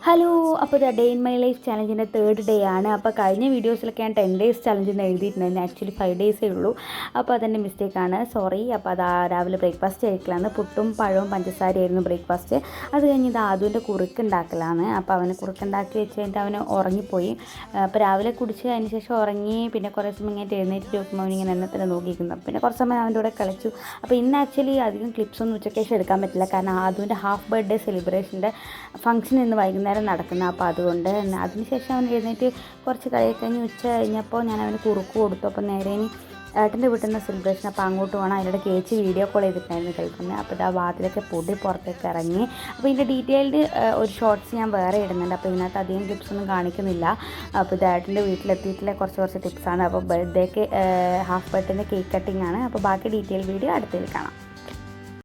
Hello, അപ്പോൾ day in my life ചലഞ്ചിൻ്റെ 3rd day ആണ്. അപ്പോൾ കഴിഞ്ഞ വീഡിയോസിലൊക്കെ ഞാൻ 10 ഡേയ്സ് ചലഞ്ച് എന്ന് എഴുതിയിട്ടുണ്ടായിരുന്നു. ആക്ച്വലി 5 ഡേയ്സേ ഉള്ളൂ. അപ്പോൾ അതെൻ്റെ മിസ്റ്റേക്കാണ്, സോറി. അപ്പോൾ അത് രാവിലെ ബ്രേക്ക്ഫാസ്റ്റ് കഴിക്കലാണ്. പുട്ടും പഴവും പഞ്ചസാരയായിരുന്നു ബ്രേക്ക്ഫാസ്റ്റ്. അത് കഴിഞ്ഞ് ഇത് ആദുവിൻ്റെ കുറുക്കുണ്ടാക്കലാണ്. അപ്പോൾ അവന് കുറുക്കുണ്ടാക്കി വെച്ച് കഴിഞ്ഞിട്ട് അവന് ഉറങ്ങിപ്പോയി. അപ്പോൾ രാവിലെ കുടിച്ച് അതിന് ശേഷം ഉറങ്ങി. പിന്നെ കുറേ സമയം ഇങ്ങനെ എഴുന്നേറ്റ് നോക്കുമ്പോൾ അവനിങ്ങനെ എന്നെ തന്നെ നോക്കിയിരിക്കുന്നു. പിന്നെ കുറച്ച് സമയം അവൻ്റെ കൂടെ കളിച്ചു. അപ്പോൾ ഇന്ന് ആക്ച്വലി അധികം ക്ലിപ്സൊന്നും ഉച്ചയ്ക്ക് ശേഷം എടുക്കാൻ പറ്റില്ല, കാരണം ആദുവിൻ്റെ ഹാഫ് ബർത്ത്ഡേ സെലിബ്രേഷൻ്റെ ഫംഗ്ഷൻ ഇന്ന് വൈകുന്നേരം നടക്കുന്നത്. അപ്പോൾ അതുകൊണ്ട് അതിനുശേഷം അവൻ എഴുന്നേറ്റ് കുറച്ച് കളി കഴിഞ്ഞ് ഉച്ച കഴിഞ്ഞപ്പോൾ ഞാൻ അവന് കുറുക്ക് കൊടുത്തു. അപ്പോൾ നേരെ ഇനി ഏട്ടൻ്റെ വീട്ടിൽ നിന്ന് സെലിബ്രേഷൻ, അപ്പോൾ അങ്ങോട്ട് പോകണം. അതിൻ്റെ ചേച്ചി വീഡിയോ കോൾ ചെയ്തിട്ടുണ്ടായിരുന്നു കളിക്കുന്നത്. അപ്പോൾ ആ വാതിലൊക്കെ പൊടി പുറത്തേക്ക് ഇറങ്ങി. അപ്പോൾ ഇതിൻ്റെ ഡീറ്റെയിൽഡ് ഒരു ഷോർട്സ് ഞാൻ വേറെ ഇടുന്നുണ്ട്. അപ്പോൾ ഇതിനകത്ത് അധികം ടിപ്സൊന്നും കാണിക്കുന്നില്ല. അപ്പോൾ ഇത് ഏട്ടൻ്റെ വീട്ടിലെത്തിയിട്ടുള്ള കുറച്ച് ടിപ്സാണ്. അപ്പോൾ ബർത്ത്ഡേക്ക് ഹാഫ് ബർത്ത്ഡേൻ്റെ കേക്ക് കട്ടിംഗ് ആണ്. അപ്പോൾ ബാക്കി ഡീറ്റെയിൽ വീഡിയോ അടുത്തതിൽ കാണാം.